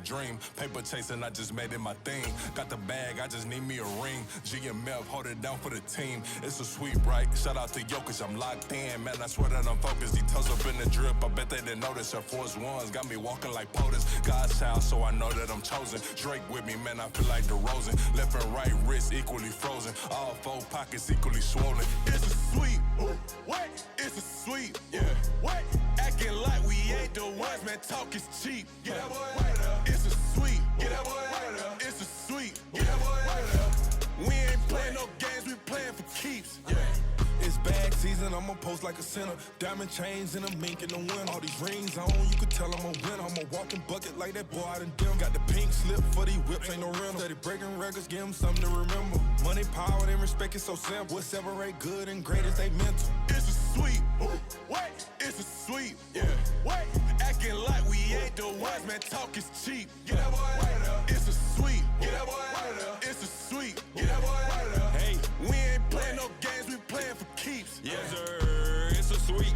dream. Paper chasing, I just made it my thing. Got the bag, I just need me a ring. GMF, hold it down for the team. It's a sweet, right? Shout out to Jokic, I'm locked in. Man, I swear that I'm focused. These toes up in the drip, I bet they didn't notice. Air Force Ones got me walking like POTUS. God's child, so I know that I'm chosen. Drake with me, man, I feel like DeRozan. Left and right wrist equally frozen. All four pockets equally swollen. It's a sweet, what? It's a sweet, yeah. What? Acting like we ain't the ones, man, talk is cheap. Get that boy right up. It's a sweet, get that boy right up. It's a sweet, get that boy right up. We ain't playing no games, we playing for keeps, yeah. It's bag season, I'ma post like a sinner. Diamond chains and a mink in the wind. All these rings on, you could tell I'm a winner. I'm a walking bucket like that boy out in dim. Got the pink slip for these whips, ain't no rental. Steady breaking records, give them something to remember. Money, power, and respect is so simple. What separate good and great is they mental. It's a sweet, what? It's a sweet, yeah. What? Acting like we ain't the ones, man, talk is cheap. Get that boy right up. It's a sweet, get that boy right up. It's a sweet, get that boy right up. Hey, we ain't playing no games, we playing for keeps. Yes, sir, it's a sweet.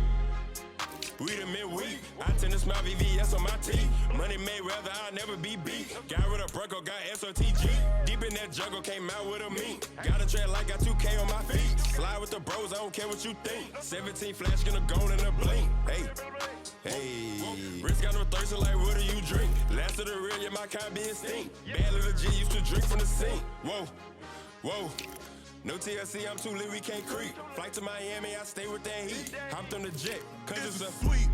We the midweek. I tend to smile VVS on my teeth. Money made rather I'll never be beat. Got rid of Bronco, got SOTG. Deep in that jungle, came out with a meat. Got a tread like got 2K on my feet. Slide with the bros, I don't care what you think. 17 flash, gonna go in a blink. Hey, Rich got no thirsting like what do you drink? Last of the real, yeah, my kind be extinct. Bad little G used to drink from the sink. Whoa, whoa. No TLC, I'm too lit, we can't creep. Flight to Miami, I stay with that heat. Hopped on the jet, cause it's a sweet.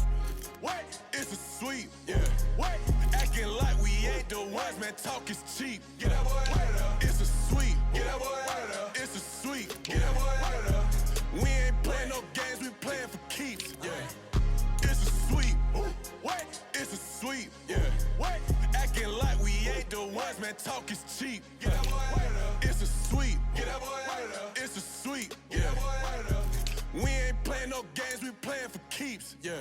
What? It's a sweet, yeah. What? Acting like we ain't the ones, man, talk is cheap. Get that boy right up. It's a sweet, get that boy right up. It's a sweet, get that boy right up. We ain't playing no games, we playing for keeps, yeah. It's a sweet, what? It's a sweet, yeah. What? Acting like we ain't the ones, man, talk is cheap. Get that boy right up. It's a sweet, get that boy right up. It's a sweet, get that boy right up. We ain't playing no games, we playing for keeps, yeah.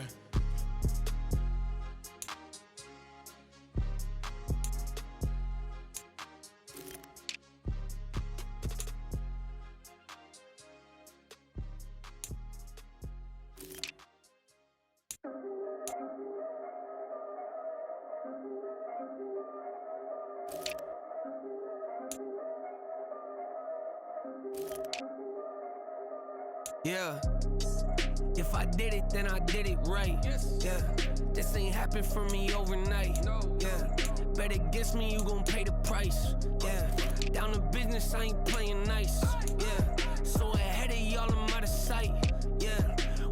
Yeah, if I did it, then I did it right. Yeah, this ain't happened for me overnight. Yeah, bet against me, you gon' pay the price. Yeah, down to business, I ain't playing nice. Yeah, so ahead of y'all, I'm out of sight. Yeah,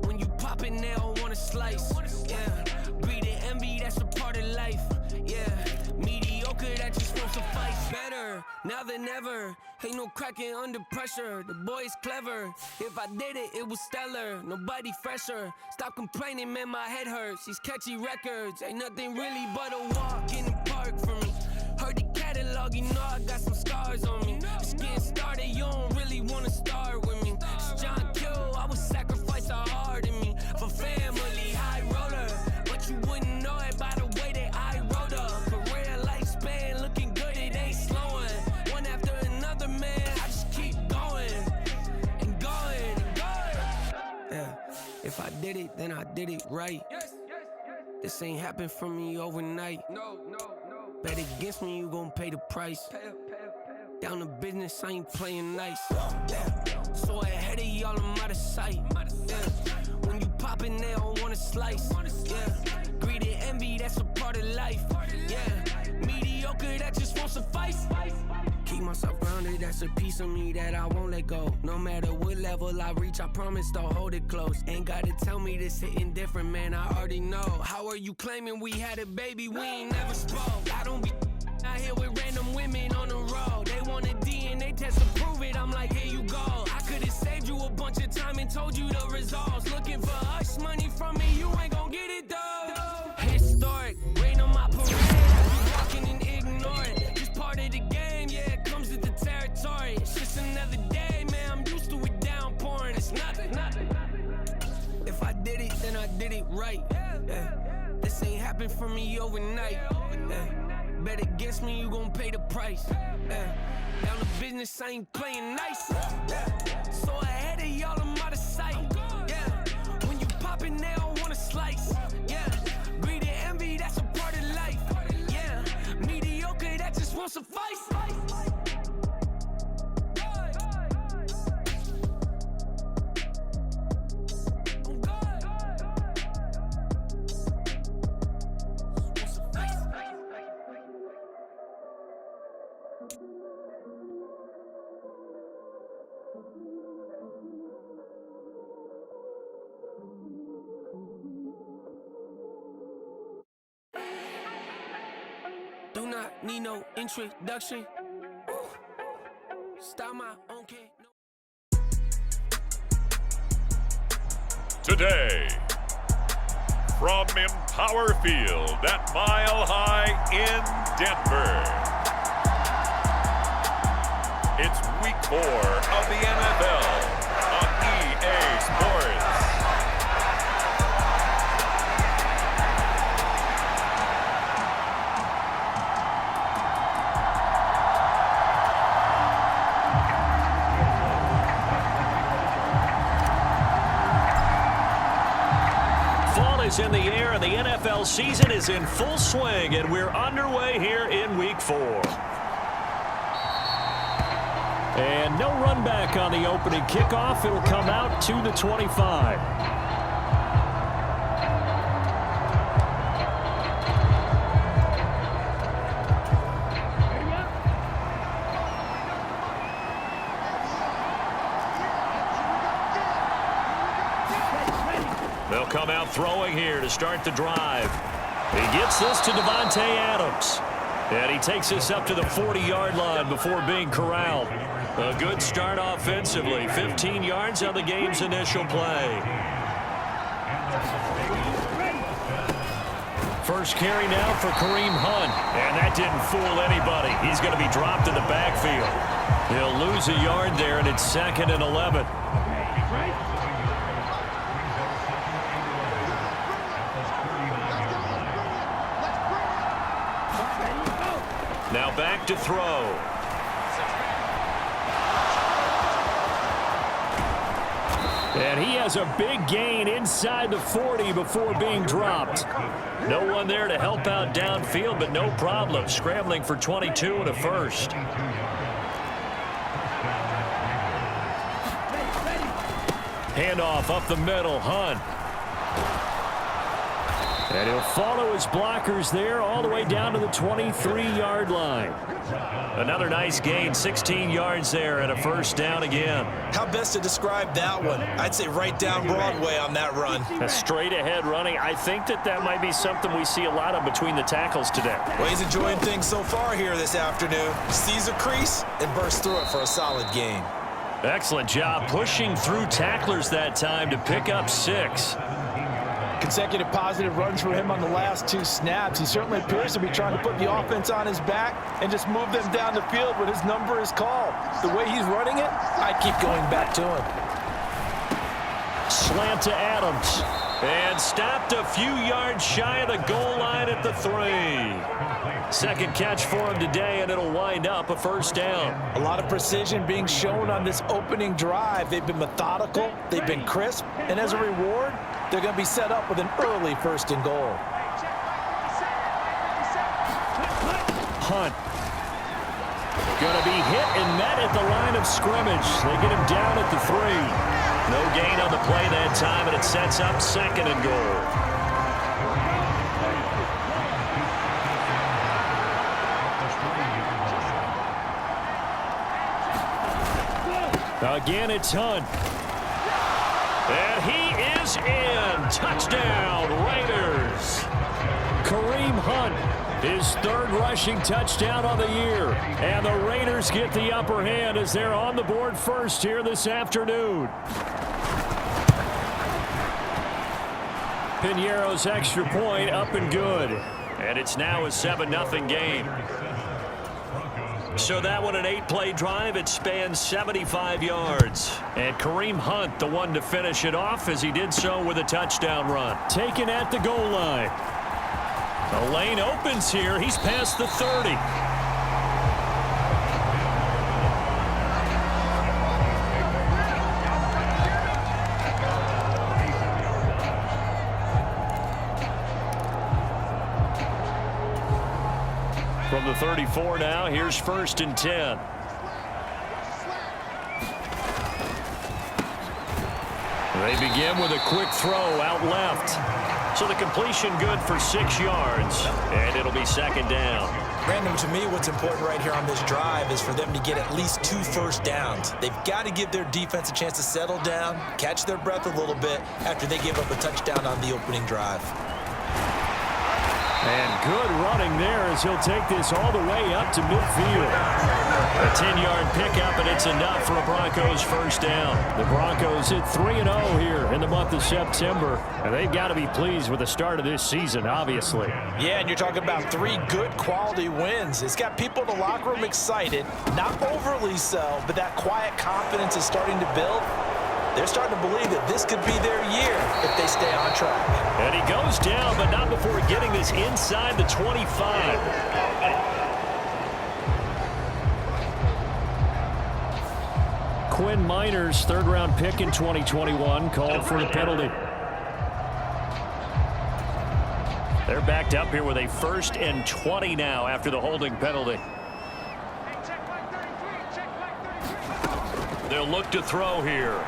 when you poppin', they all wanna slice. Yeah, greed and envy, that's a part of life. Yeah, mediocre, that just won't suffice. Better now than ever. Ain't no cracking under pressure, the boy's clever. If I did it, it was stellar, nobody fresher. Stop complaining, man, my head hurts. These catchy records, ain't nothing really but a walk in the park for me. Heard the catalog, you know I got some scars on me. Just getting started, you don't really wanna start with me. It's John Kill, I would sacrifice a heart in me. For family, high roller, but you wouldn't know it by the way that I wrote up. Career lifespan, looking good, it ain't slowing. One after another, man, I just keep going and going and going. Yeah, if I did it, then I did it right. This ain't happened for me overnight. No. Bet against me, you gon' pay the price. Down to business, I ain't playing nice. Yeah, so ahead of y'all, I'm out of sight. Yeah, when you poppin', they don't wanna slice. Yeah, greed and envy, that's a part of life. Yeah, mediocre, that just won't suffice. Keep myself grounded, that's a piece of me that I won't let go. No matter what level I reach, I promise to hold it close. Ain't gotta tell me this hitting different, man, I already know. How are you claiming we had a baby, we ain't never spoke? I don't be out here with random women on the road. They want a DNA test to prove it, I'm like, here you go. I could've saved you a bunch of time and told you the results. Looking for hush money from me, you ain't gon' get it though. Historic, rain on my parade, I be walking and ignore it. Just part of the game, yeah, it comes with the territory. It's just another day, man, I'm used to it downpouring. It's nothing. If I did it, then I did it right. Yeah. This ain't happened for me overnight. Yeah. Bet against me, you gon' pay the price. Yeah. Down to business, I ain't playing nice. Yeah. So ahead of y'all, I'm out of sight. Yeah. When you poppin', they don't wanna slice. Yeah. Greed and envy, that's a part of life. Yeah. Me won't suffice. Do not need no introduction. Stop my own kid. Today, from Empower Field at Mile High in Denver, it's Week 4 of the NFL on EA Sports. In the air, and the NFL season is in full swing, and we're underway here in Week 4. And no run back on the opening kickoff. It'll come out to the 25. They'll come out throwing here to start the drive. He gets this to Davante Adams. And he takes this up to the 40-yard line before being corralled. A good start offensively. 15 yards on the game's initial play. First carry now for Kareem Hunt. And that didn't fool anybody. He's going to be dropped in the backfield. He'll lose a yard there, and it's 2nd and 11. Now back to throw. And he has a big gain inside the 40 before being dropped. No one there to help out downfield, but no problem. Scrambling for 22 and a first. Handoff up the middle, Hunt. And he'll follow his blockers there all the way down to the 23-yard line. Another nice gain, 16 yards there and a first down again. How best to describe that one? I'd say right down Broadway on that run. A straight ahead running. I think that might be something we see a lot of between the tackles today. Well, he's enjoying things so far here this afternoon. Sees a crease and bursts through it for a solid gain. Excellent job pushing through tacklers that time to pick up 6. Consecutive positive runs for him on the last 2 snaps. He certainly appears to be trying to put the offense on his back and just move them down the field when his number is called. The way he's running it, I keep going back to him. Slant to Adams. And stopped a few yards shy of the goal line at the 3. Second catch for him today, and it'll wind up a first down. A lot of precision being shown on this opening drive. They've been methodical, they've been crisp, and as a reward, they're going to be set up with an early 1st and goal. Hunt. Going to be hit and met at the line of scrimmage. They get him down at the 3. No gain on the play that time, and it sets up 2nd and goal. Again, it's Hunt. And he is in. Touchdown, Raiders. Kareem Hunt, his 3rd rushing touchdown on the year. And the Raiders get the upper hand as they're on the board first here this afternoon. Piñeiro's extra point up and good. And it's now a 7-0 game. So that one, an 8-play drive. It spans 75 yards. And Kareem Hunt, the one to finish it off, as he did so with a touchdown run. Taken at the goal line. The lane opens here. He's past the 30. From the 34 now, here's 1st and 10. They begin with a quick throw out left. So the completion good for 6 yards, and it'll be 2nd down. Brandon, to me, what's important right here on this drive is for them to get at least 2 first downs. They've got to give their defense a chance to settle down, catch their breath a little bit after they give up a touchdown on the opening drive. And good running there as he'll take this all the way up to midfield. A 10-yard pickup, and it's enough for a Broncos first down. The Broncos hit 3-0 here in the month of September, and they've got to be pleased with the start of this season, obviously. Yeah, and you're talking about 3 good quality wins. It's got people in the locker room excited, not overly so, but that quiet confidence is starting to build. They're starting to believe that this could be their year if they stay on track. And he goes down, but not before getting this inside the 25. Quinn Miners, 3rd-round pick in 2021, called for a penalty. They're backed up here with a 1st and 20 now after the holding penalty. They'll look to throw here.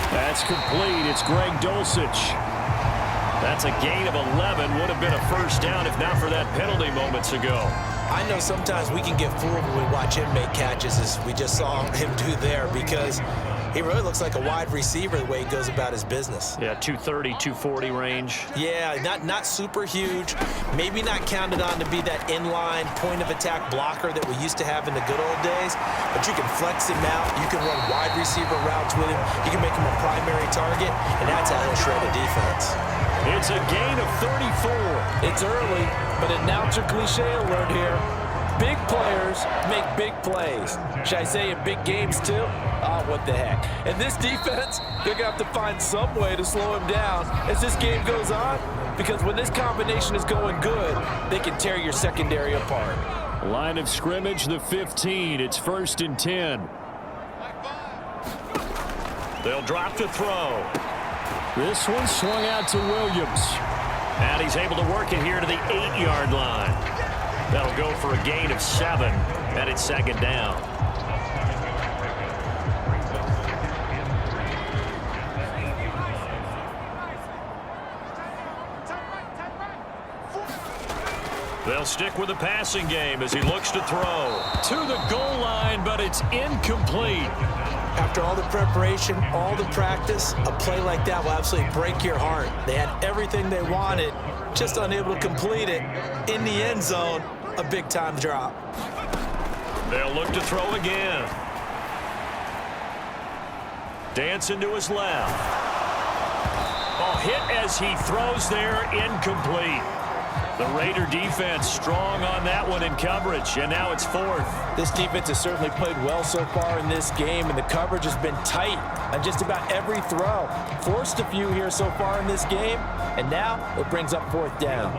That's complete. It's Greg Dulcich. That's a gain of 11. Would have been a first down if not for that penalty moments ago. I know sometimes we can get fooled when we watch him make catches, as we just saw him do there, because he really looks like a wide receiver the way he goes about his business. Yeah, 230, 240 range. Yeah, not super huge. Maybe not counted on to be that inline point-of-attack blocker that we used to have in the good old days, but you can flex him out. You can run wide receiver routes with him. You can make him a primary target, and that's how he'll shred a defense. It's a gain of 34. It's early, but announcer cliche alert here. Big players make big plays. Should I say in big games too? Oh, what the heck. And this defense, they're going to have to find some way to slow him down as this game goes on, because when this combination is going good, they can tear your secondary apart. Line of scrimmage, the 15. It's 1st and 10. They'll drop to throw. This one swung out to Williams. And he's able to work it here to the 8-yard line. That'll go for a gain of 7, and it's 2nd down. They'll stick with the passing game as he looks to throw. To the goal line, but it's incomplete. After all the preparation, all the practice, a play like that will absolutely break your heart. They had everything they wanted, just unable to complete it. In the end zone, a big-time drop. They'll look to throw again. Dancing to his left. Oh, hit as he throws there, incomplete. The Raider defense strong on that one in coverage, and now it's 4th. This defense has certainly played well so far in this game, and the coverage has been tight on just about every throw. Forced a few here so far in this game, and now it brings up 4th down.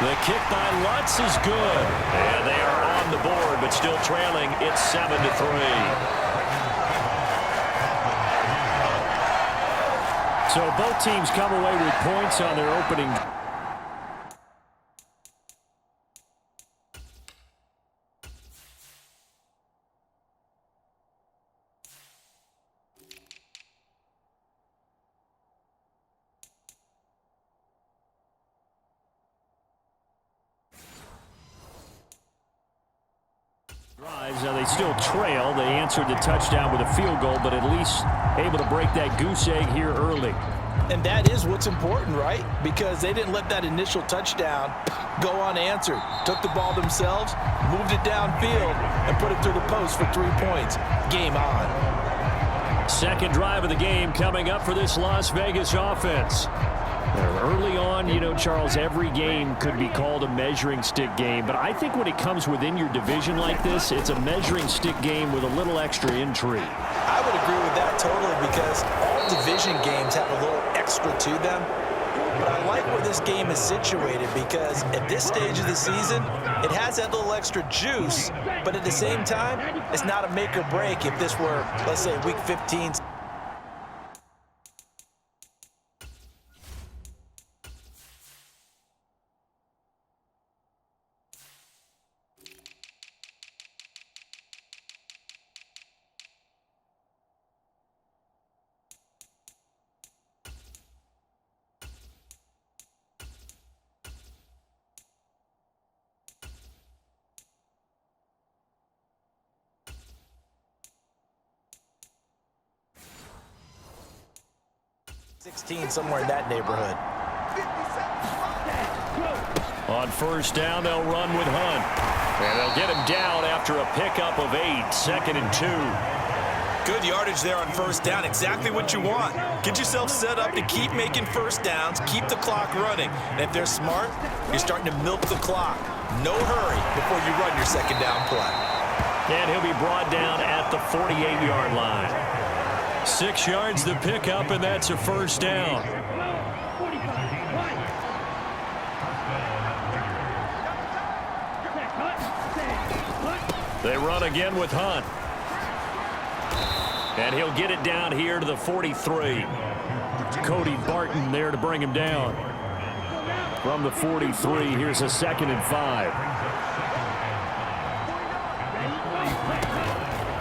The kick by Lutz is good. And they are on the board, but still trailing. It's 7-3. So both teams come away with points on their opening. Now they still trail. They answered the touchdown with a field goal, but at least able to break that goose egg here early. And that is what's important, right? Because they didn't let that initial touchdown go unanswered. Took the ball themselves, moved it downfield, and put it through the post for 3 points. Game on. Second drive of the game coming up for this Las Vegas offense. Early on, you know, Charles, every game could be called a measuring stick game, but I think when it comes within your division like this, it's a measuring stick game with a little extra intrigue. I would agree with that totally, because all division games have a little extra to them. But I like where this game is situated, because at this stage of the season, it has that little extra juice, but at the same time, it's not a make or break if this were, let's say, week 15. 16, somewhere in that neighborhood. On first down, they'll run with Hunt. And they'll get him down after a pickup of 8, 2nd and 2. Good yardage there on first down, exactly what you want. Get yourself set up to keep making first downs, keep the clock running. And if they're smart, you're starting to milk the clock. No hurry before you run your second down play. And he'll be brought down at the 48-yard line. 6 yards to pick up, and that's a first down. They run again with Hunt. And he'll get it down here to the 43. Cody Barton there to bring him down. From the 43, here's a 2nd and 5.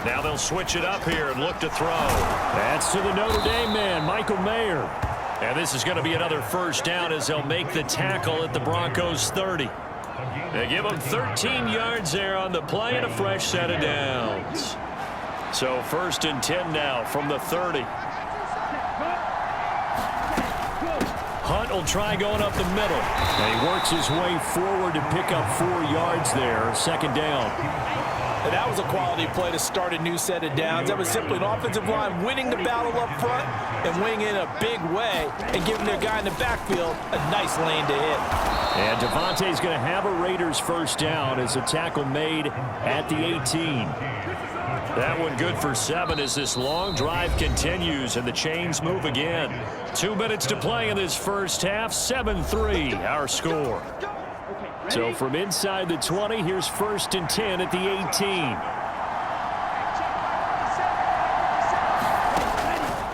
Now they'll switch it up here and look to throw. That's to the Notre Dame man, Michael Mayer. And this is going to be another first down as they'll make the tackle at the Broncos 30. They give them 13 yards there on the play and a fresh set of downs. So 1st and 10 now from the 30. Hunt will try going up the middle. And he works his way forward to pick up 4 yards there, 2nd down. And that was a quality play to start a new set of downs. That was simply an offensive line winning the battle up front and winning in a big way and giving their guy in the backfield a nice lane to hit. And Devontae's going to have a Raiders first down as a tackle made at the 18. That one good for 7 as this long drive continues and the chains move again. 2 minutes to play in this first half. 7-3 our score. So from inside the 20, here's 1st and 10 at the 18.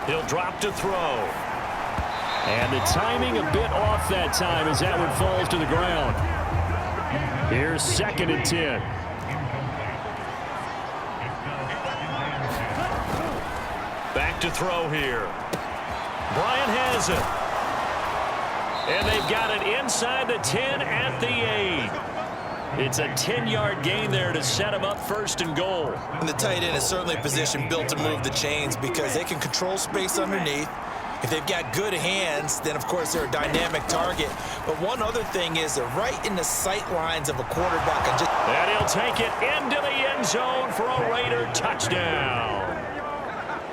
He'll drop to throw. And the timing a bit off that time as that one falls to the ground. Here's 2nd and 10. Back to throw here. Bryant has it. And they've got it inside the 10 at the 8. It's a 10-yard gain there to set him up 1st and goal. And the tight end is certainly a position built to move the chains because they can control space underneath. If they've got good hands, then, of course, they're a dynamic target. But one other thing is they're right in the sight lines of a quarterback. And he'll take it into the end zone for a Raider touchdown.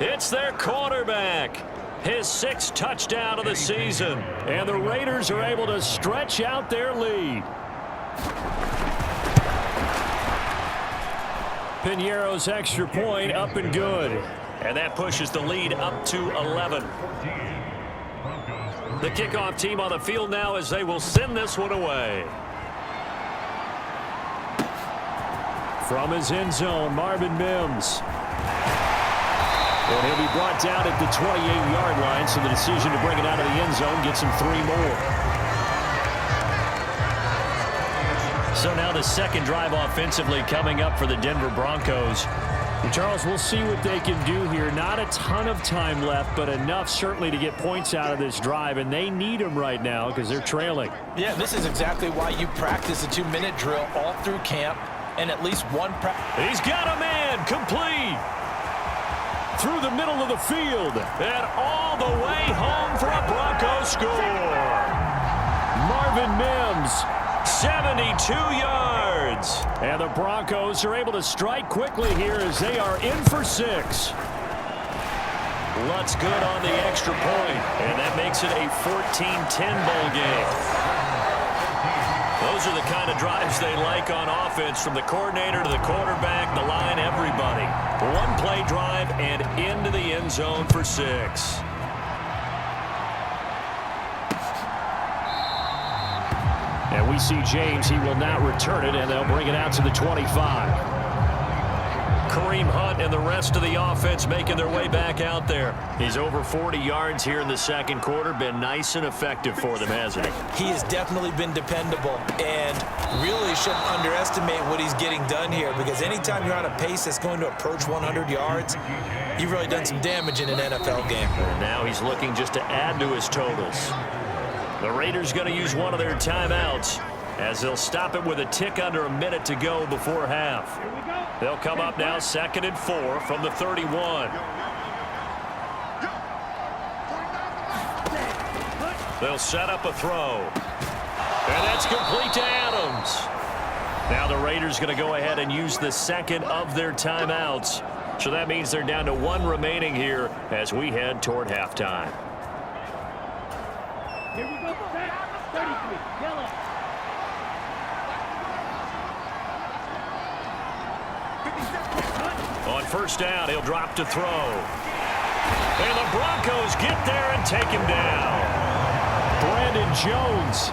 It's their quarterback. His 6th touchdown of the season. And the Raiders are able to stretch out their lead. Piñeiro's extra point up and good. And that pushes the lead up to 11. The kickoff team on the field now as they will send this one away. From his end zone, Marvin Mims. And he'll be brought down at the 28-yard line, so the decision to bring it out of the end zone gets him 3 more. So now the 2nd drive offensively coming up for the Denver Broncos. And Charles, we'll see what they can do here. Not a ton of time left, but enough certainly to get points out of this drive, and they need them right now because they're trailing. Yeah, this is exactly why you practice a 2-minute drill all through camp and at least one practice. He's got a man complete. Through the middle of the field and all the way home for a Broncos score. Marvin Mims, 72 yards. And the Broncos are able to strike quickly here as they are in for 6. Lutz good on the extra point, and that makes it a 14-10 ball game. Those are the kind of drives they like on offense, from the coordinator to the quarterback, the line, everybody. 1-play drive and into the end zone for 6. And we see James. He will not return it, and they'll bring it out to the 25. Kareem Hunt and the rest of the offense making their way back out there. He's over 40 yards here in the 2nd quarter. Been nice and effective for them, hasn't he? He has definitely been dependable and really shouldn't underestimate what he's getting done here, because anytime you're on a pace that's going to approach 100 yards, you've really done some damage in an NFL game. And now he's looking just to add to his totals. The Raiders going to use one of their timeouts as they'll stop it with a tick under a minute to go before half. They'll come up now 2nd and 4 from the 31. They'll set up a throw. And that's complete to Adams. Now the Raiders going to go ahead and use the second of their timeouts. So that means they're down to one remaining here as we head toward halftime. Here we go. 33. Yellow. On first down, he'll drop to throw. And the Broncos get there and take him down. Brandon Jones,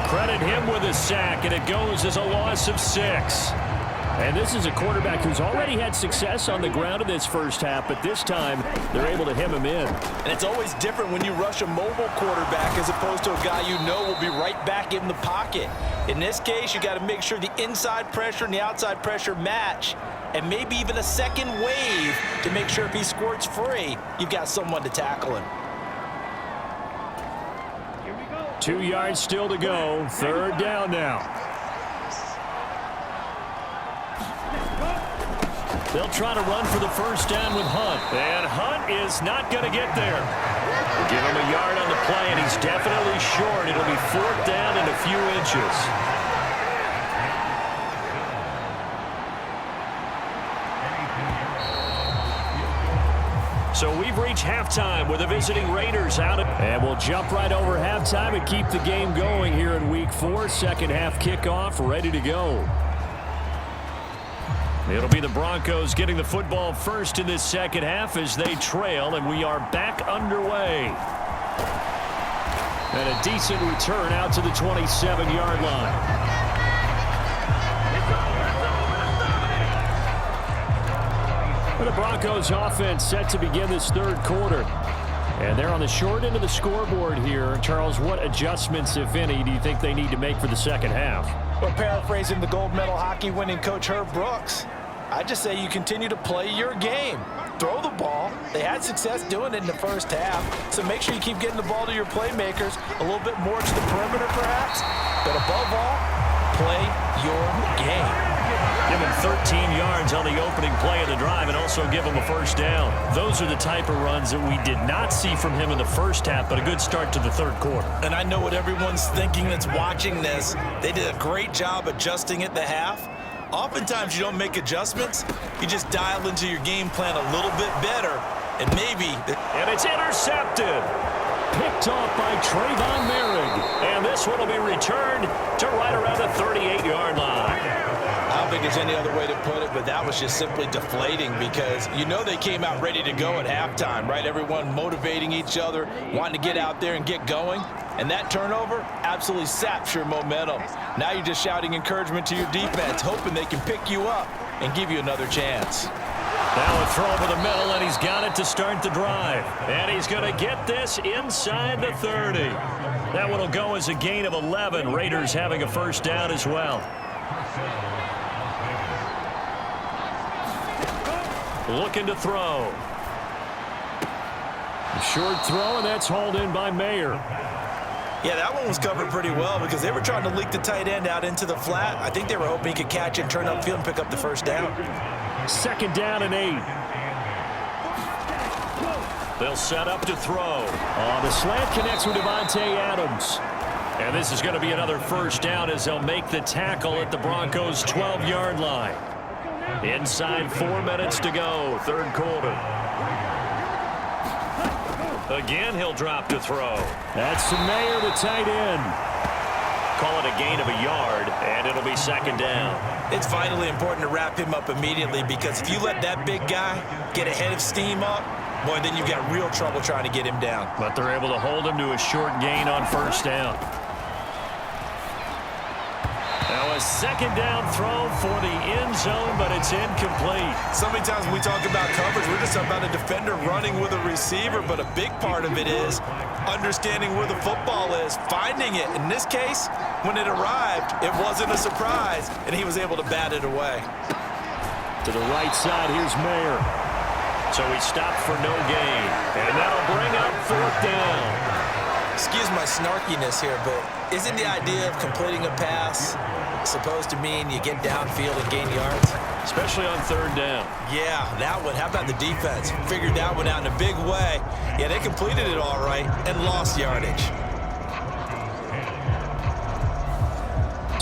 credit him with a sack, and it goes as a loss of 6. And this is a quarterback who's already had success on the ground in this first half, but this time they're able to hem him in. And it's always different when you rush a mobile quarterback as opposed to a guy you know will be right back in the pocket. In this case, you got to make sure the inside pressure and the outside pressure match, and maybe even a second wave to make sure if he squirts free, you've got someone to tackle him. 2 yards still to go. Third down now. They'll try to run for the first down with Hunt. And Hunt is not going to get there. We'll give him a yard on the play, and he's definitely short. It'll be fourth down and a few inches. So we've reached halftime with the visiting Raiders out. And we'll jump right over halftime and keep the game going here in Week 4. Second half kickoff ready to go. It'll be the Broncos getting the football first in this second half as they trail, and we are back underway. And a decent return out to the 27-yard line. The Broncos offense set to begin this third quarter. And they're on the short end of the scoreboard here. Charles, what adjustments, if any, do you think they need to make for the second half? Well, paraphrasing the gold medal hockey winning coach Herb Brooks, I just say you continue to play your game. Throw the ball. They had success doing it in the first half, so make sure you keep getting the ball to your playmakers, a little bit more to the perimeter perhaps, but above all, play your game. Give him 13 yards on the opening play of the drive and also give him a first down. Those are the type of runs that we did not see from him in the first half, but a good start to the third quarter. And I know what everyone's thinking that's watching this. They did a great job adjusting at the half. Oftentimes you don't make adjustments. You just dial into your game plan a little bit better, and maybe... And it's intercepted. Picked off by Trayvon Merrick. And this one will be returned to right around the 38-yard line. I don't think there's any other way to put it, but that was just simply deflating because you know they came out ready to go at halftime, right? Everyone motivating each other, wanting to get out there and get going. And that turnover absolutely saps your momentum. Now you're just shouting encouragement to your defense, hoping they can pick you up and give you another chance. Now a throw over the middle, and he's got it to start the drive. And he's going to get this inside the 30. That one will go as a gain of 11. Raiders having a first down as well. Looking to throw. A short throw, and that's hauled in by Mayer. Yeah, that one was covered pretty well because they were trying to leak the tight end out into the flat. I think they were hoping he could catch it, turn upfield, and pick up the first down. Second down and 8. They'll set up to throw. The slant connects with Devontae Adams. And this is going to be another first down as they'll make the tackle at the Broncos' 12-yard line. Inside 4 minutes to go, third quarter. Again, he'll drop to throw. That's Mayer, the tight end. Call it a gain of a yard, and it'll be second down. It's vitally important to wrap him up immediately because if you let that big guy get a head of steam up, boy, then you've got real trouble trying to get him down. But they're able to hold him to a short gain on first down. Now a second down throw for the end zone, but it's incomplete. So many times when we talk about coverage, we're just about a defender running with a receiver, but a big part of it is understanding where the football is, finding it. In this case, when it arrived, it wasn't a surprise, and he was able to bat it away. To the right side, here's Mayer. So he stopped for no gain, and that'll bring up fourth down. Excuse my snarkiness here, but isn't the idea of completing a pass supposed to mean you get downfield and gain yards? Especially on third down. Yeah, that one. How about the defense? Figured that one out in a big way. Yeah, they completed it all right and lost yardage.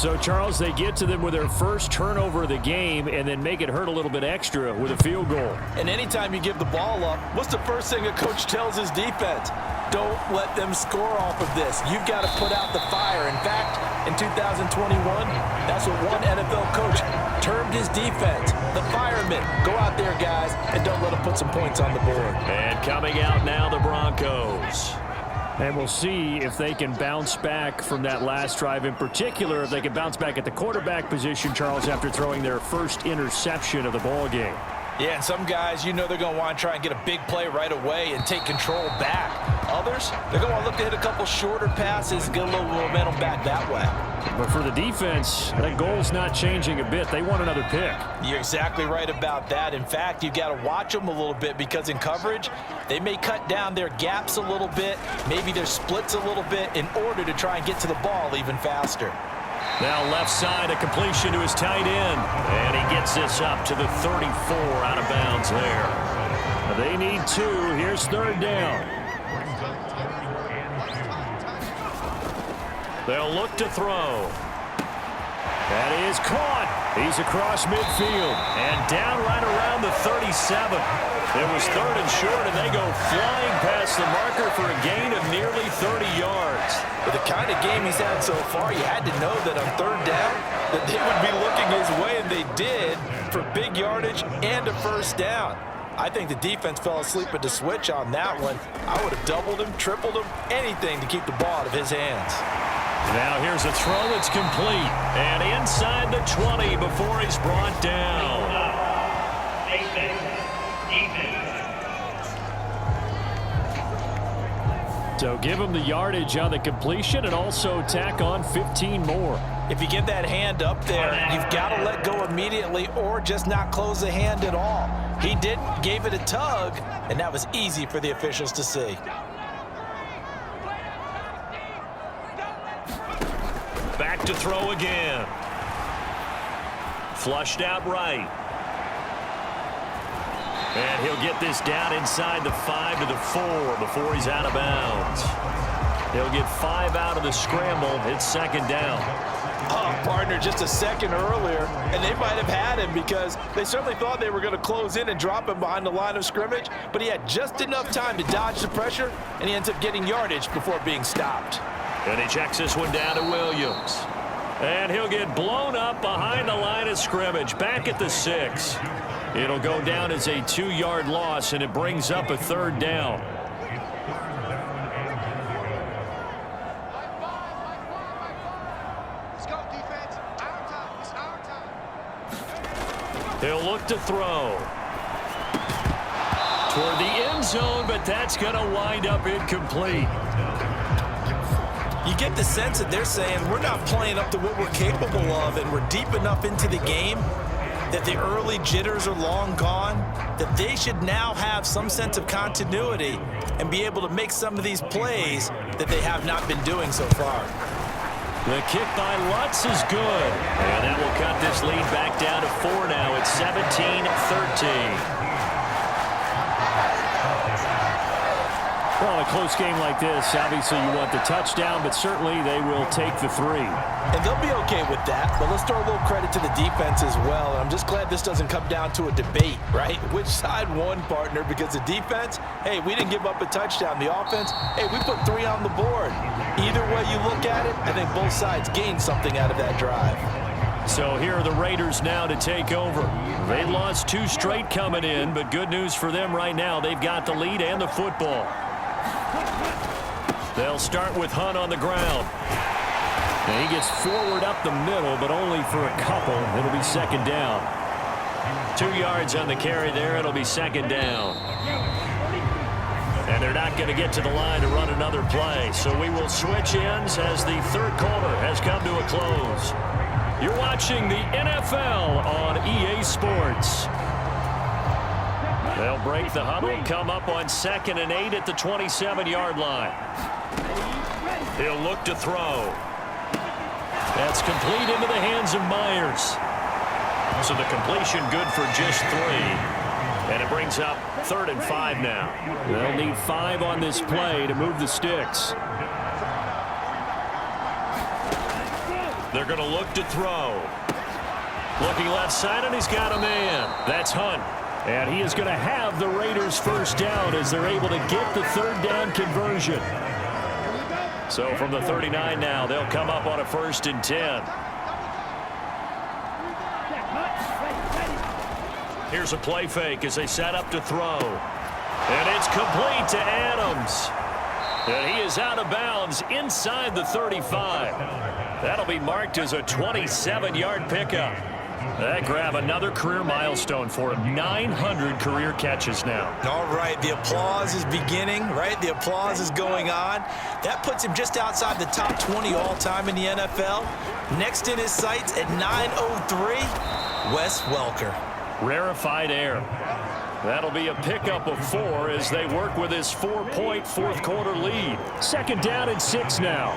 So, Charles, they get to them with their first turnover of the game and then make it hurt a little bit extra with a field goal. And anytime you give the ball up, what's the first thing a coach tells his defense? Don't let them score off of this. You've got to put out the fire. In fact, in 2021, that's what one NFL coach termed his defense, the firemen. Go out there, guys, and don't let them put some points on the board. And coming out now, the Broncos. And we'll see if they can bounce back from that last drive, in particular, if they can bounce back at the quarterback position, Charles, after throwing their first interception of the ball game. Yeah, and some guys, you know they're going to want to try and get a big play right away and take control back. Others, they're going to want to look to hit a couple shorter passes and get a little momentum back that way. But for the defense, that goal's not changing a bit. They want another pick. You're exactly right about that. In fact, you've got to watch them a little bit because in coverage, they may cut down their gaps a little bit, maybe their splits a little bit in order to try and get to the ball even faster. Now left side, a completion to his tight end. And he gets this up to the 34 out of bounds there. They need 2. Here's third down. They'll look to throw. That is caught. He's across midfield and down right around the 37. It was third and short, and they go flying past the marker for a gain of nearly 30 yards. With the kind of game he's had so far, you had to know that on third down that they would be looking his way, and they did, for big yardage and a first down. I think the defense fell asleep at the switch on that one. I would have doubled him, tripled him, anything to keep the ball out of his hands. Now here's a throw. It's complete. And inside the 20 before he's brought down. So give him the yardage on the completion and also tack on 15 more. If you give that hand up there, you've got to let go immediately or just not close the hand at all. He didn't, gave it a tug, and that was easy for the officials to see. Back to throw again. Flushed out right. And he'll get this down inside the 5 to the 4 before he's out of bounds. He'll get 5 out of the scramble. It's second down. Oh, partner, just a second earlier, and they might have had him because they certainly thought they were going to close in and drop him behind the line of scrimmage, but he had just enough time to dodge the pressure, and he ends up getting yardage before being stopped. And he checks this one down to Williams. And he'll get blown up behind the line of scrimmage, back at the 6. It'll go down as a 2-yard loss, and it brings up a third down. He'll look to throw. Toward the end zone, but that's going to wind up incomplete. You get the sense that they're saying we're not playing up to what we're capable of, and we're deep enough into the game that the early jitters are long gone, that they should now have some sense of continuity and be able to make some of these plays that they have not been doing so far. The kick by Lutz is good. And that will cut this lead back down to 4 now. It's 17-13. Well, in a close game like this, obviously you want the touchdown, but certainly they will take the 3. And they'll be okay with that, but let's throw a little credit to the defense as well. And I'm just glad this doesn't come down to a debate, right? Which side won, partner? Because the defense, hey, we didn't give up a touchdown. The offense, hey, we put 3 on the board. Either way you look at it, I think both sides gained something out of that drive. So here are the Raiders now to take over. They lost 2 straight coming in, but good news for them right now. They've got the lead and the football. They'll start with Hunt on the ground. And he gets forward up the middle, but only for a couple. It'll be second down. 2 yards on the carry there. It'll be second down. And they're not going to get to the line to run another play. So we will switch ends as the third quarter has come to a close. You're watching the NFL on EA Sports. They'll break the huddle, come up on 2nd and 8 at the 27-yard line. He'll look to throw. That's complete into the hands of Myers. So the completion good for just 3. And it brings up 3rd and 5 now. They'll need 5 on this play to move the sticks. They're going to look to throw. Looking left side, and he's got a man. That's Hunt. And he is going to have the Raiders first down as they're able to get the third down conversion. So from the 39 now, they'll come up on a 1st and 10. Here's a play fake as they set up to throw. And it's complete to Adams. And he is out of bounds inside the 35. That'll be marked as a 27-yard pickup. That grab another career milestone for him. 900 career catches now. All right, the applause is beginning, right? The applause is going on. That puts him just outside the top 20 all-time in the NFL. Next in his sights at 903, Wes Welker. Rarefied air. That'll be a pickup of 4 as they work with his 4-point fourth-quarter lead. 2nd down and 6 now.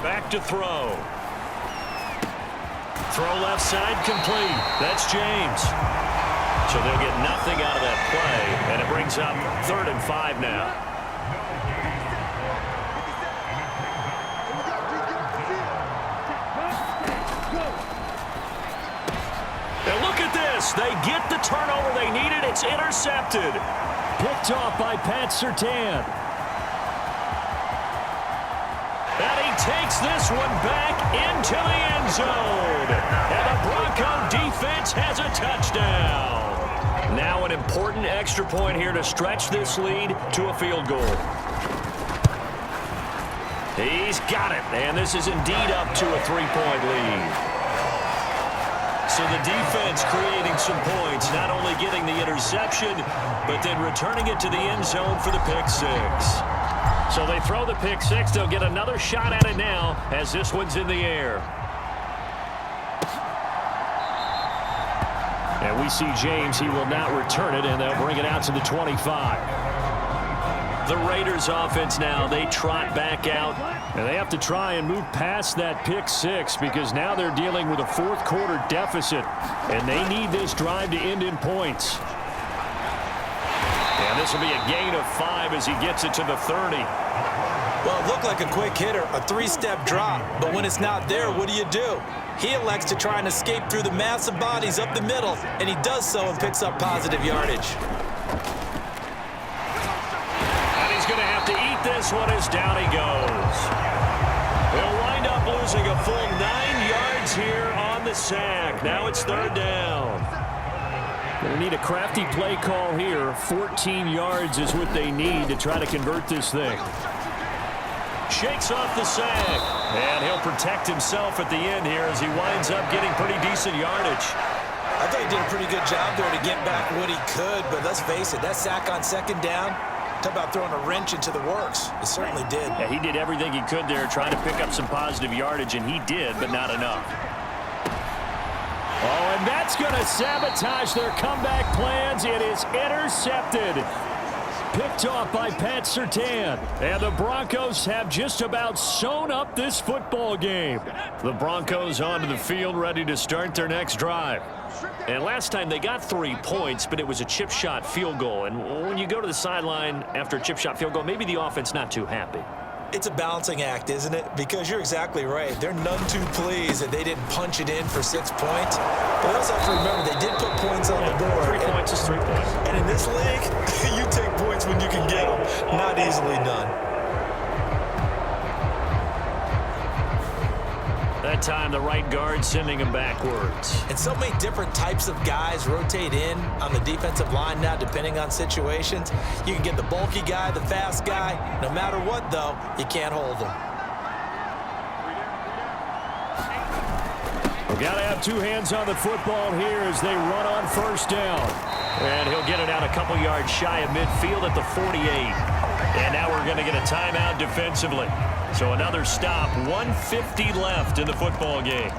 Back to throw. Throw left side complete. That's James. So they'll get nothing out of that play, and it brings up 3rd and 5 now. And look at this. They get the turnover they needed. It's intercepted. Picked off by Pat Surtain. And he takes this one back into the end zone. And the Bronco defense has a touchdown. Now an important extra point here to stretch this lead to a field goal. He's got it. And this is indeed up to a 3-point lead. So the defense creating some points, not only getting the interception, but then returning it to the end zone for the pick 6. So they throw the pick 6. They'll get another shot at it now as this one's in the air. And we see James. He will not return it, and they'll bring it out to the 25. The Raiders offense now, they trot back out. And they have to try and move past that pick 6 because now they're dealing with a fourth-quarter deficit. And they need this drive to end in points. And this will be a gain of 5 as he gets it to the 30. Well, it looked like a quick hitter, a 3-step drop. But when it's not there, what do? He elects to try and escape through the massive bodies up the middle, and he does so and picks up positive yardage. And he's going to have to eat this one as down he goes. He'll wind up losing a full 9 yards here on the sack. Now it's 3rd down. They need a crafty play call here. 14 yards is what they need to try to convert this thing. Shakes off the sack. And he'll protect himself at the end here as he winds up getting pretty decent yardage. I thought he did a pretty good job there to get back what he could, but let's face it, that sack on 2nd down, talk about throwing a wrench into the works. It certainly did. Yeah, he did everything he could there, trying to pick up some positive yardage, and he did, but not enough. Oh, and that's going to sabotage their comeback plans. It is intercepted. Picked off by Pat Surtain. And the Broncos have just about sewn up this football game. The Broncos onto the field, ready to start their next drive. And last time they got 3 points, but it was a chip shot field goal. And when you go to the sideline after a chip shot field goal, maybe the offense not too happy. It's a balancing act, isn't it? Because you're exactly right. They're none too pleased that they didn't punch it in for 6 points. But I also have to remember they did put points on the board. 3 points is 3 points. And in this league, you take points when you can get them. Not easily done. That time, the right guard sending him backwards. And so many different types of guys rotate in on the defensive line now, depending on situations. You can get the bulky guy, the fast guy. No matter what, though, you can't hold them. We've got to have 2 hands on the football here as they run on 1st down. And he'll get it out a couple yards shy of midfield at the 48. And now we're going to get a timeout defensively. So another stop, 1:50 left in the football game.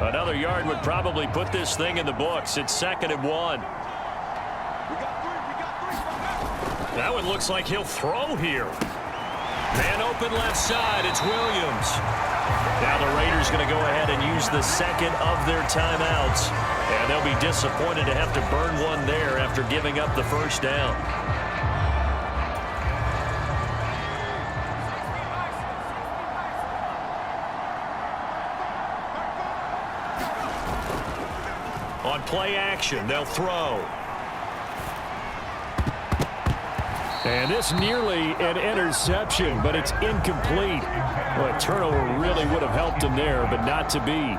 Another yard would probably put this thing in the books. It's 2nd and 1. That one looks like he'll throw here. Man open left side, it's Williams. Now the Raiders going to go ahead and use the second of their timeouts. And they'll be disappointed to have to burn one there after giving up the first down. On play action, they'll throw. And this nearly an interception, but it's incomplete. Well, a turnover really would have helped him there, but not to be.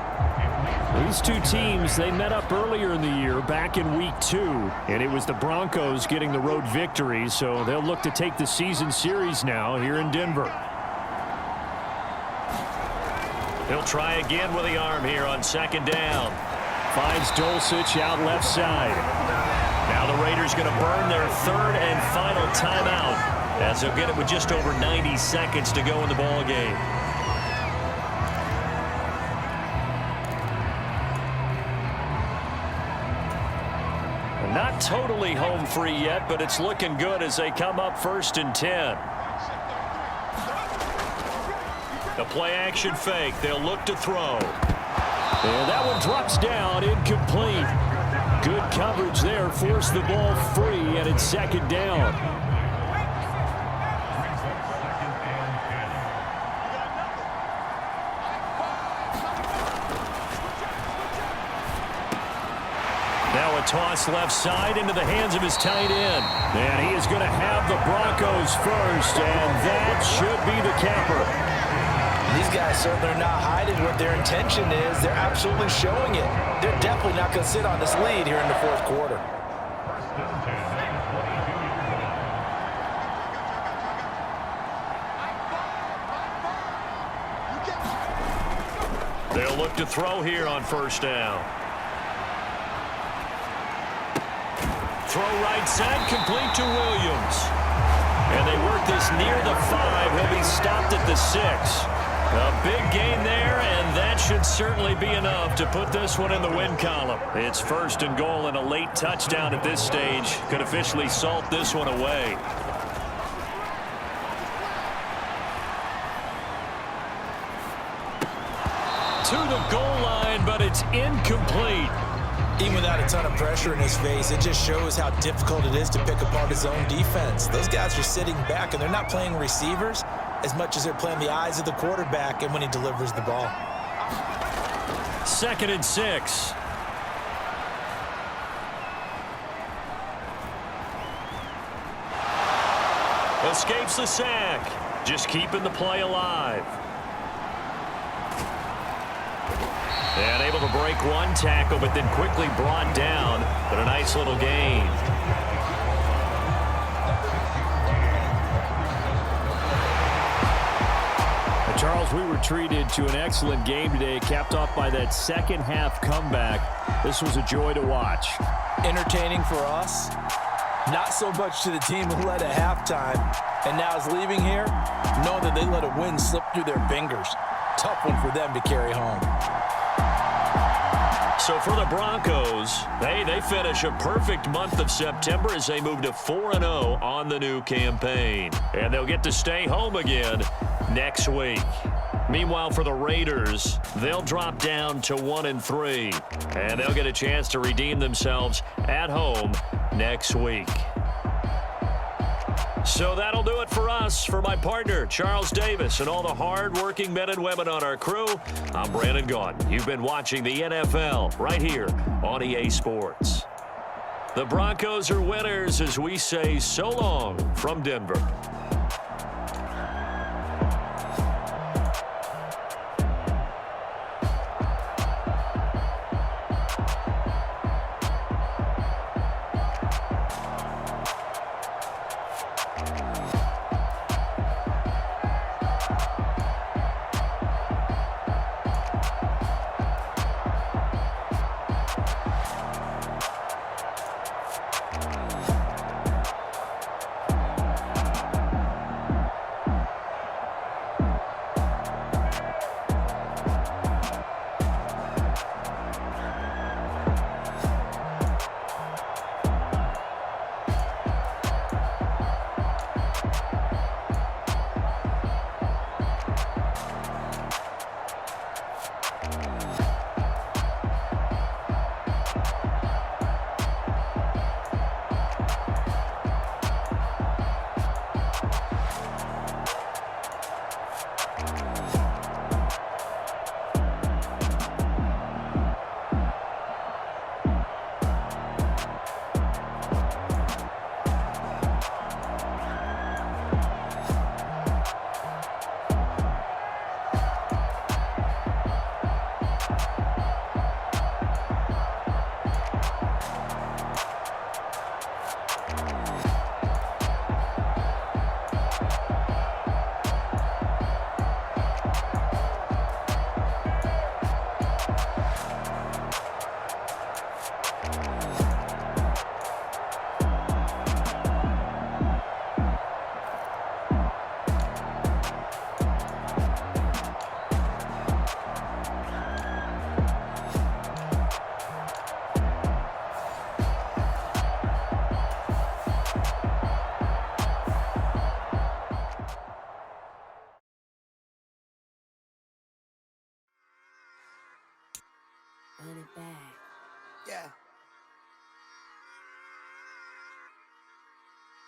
These two teams, they met up earlier in the year, back in Week 2, and it was the Broncos getting the road victory, so they'll look to take the season series now here in Denver. He'll try again with the arm here on second down. Finds Dulcich out left side. Now the Raiders going to burn their third and final timeout as they'll get it with just over 90 seconds to go in the ball game. Not totally home free yet, but it's looking good as they come up 1st and 10. The play action fake. They'll look to throw. And that one drops down, incomplete. Good coverage there, forced the ball free, and it's second down. Now a toss left side into the hands of his tight end. And he is going to have the Broncos first, and that should be the capper. These guys certainly are not hiding what their intention is. They're absolutely showing it. They're definitely not going to sit on this lead here in the fourth quarter. They'll look to throw here on first down. Throw right side, complete to Williams. And they work this near the 5. He'll be stopped at the 6. A big gain there, and that should certainly be enough to put this one in the win column. It's 1st and goal, and a late touchdown at this stage could officially salt this one away. To the goal line, but it's incomplete. Even without a ton of pressure in his face, it just shows how difficult it is to pick apart his own defense. Those guys are sitting back, and they're not playing receivers as much as they're playing the eyes of the quarterback and when he delivers the ball. 2nd and 6. Escapes the sack. Just keeping the play alive. And able to break one tackle, but then quickly brought down. But a nice little gain. Charles, we were treated to an excellent game today, capped off by that second half comeback. This was a joy to watch. Entertaining for us. Not so much to the team who led at halftime and now is leaving here, knowing that they let a win slip through their fingers. Tough one for them to carry home. So for the Broncos, they finish a perfect month of September as they move to 4-0 on the new campaign. And they'll get to stay home again next week. Meanwhile, for the Raiders, they'll drop down to 1-3. And they'll get a chance to redeem themselves at home next week. So that'll do it for us. For my partner, Charles Davis, and all the hard-working men and women on our crew, I'm Brandon Gaudin. You've been watching the NFL right here on EA Sports. The Broncos are winners as we say so long from Denver.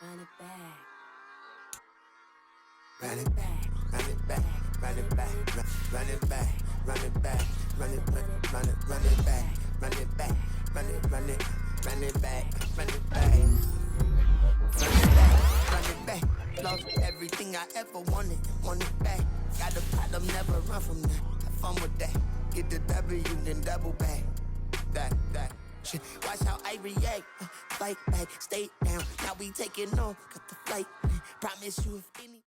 Run it back. Run it back, run it back, run it back, run it back, run it back, run it back, run it back, run it back, run it back, run it back, run it back, run it back. Lost everything I ever wanted, want it back. Got a problem, never run from that. Have fun with that. Get the W, then double back. That shit. Watch how I react. Fight back, stay down. Now we taking on, cut the flight. Promise you if any.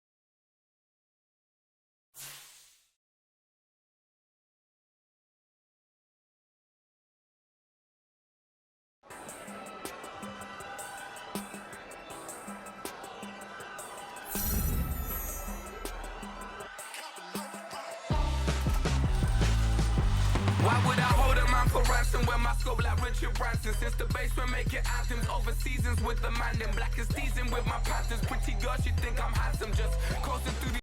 Why would I hold a man for ransom when my scope like Richard Branson? Since the basement making anthems over seasons with the man in black is teasing with my patterns. Pretty girl, she think I'm handsome, just coasting through the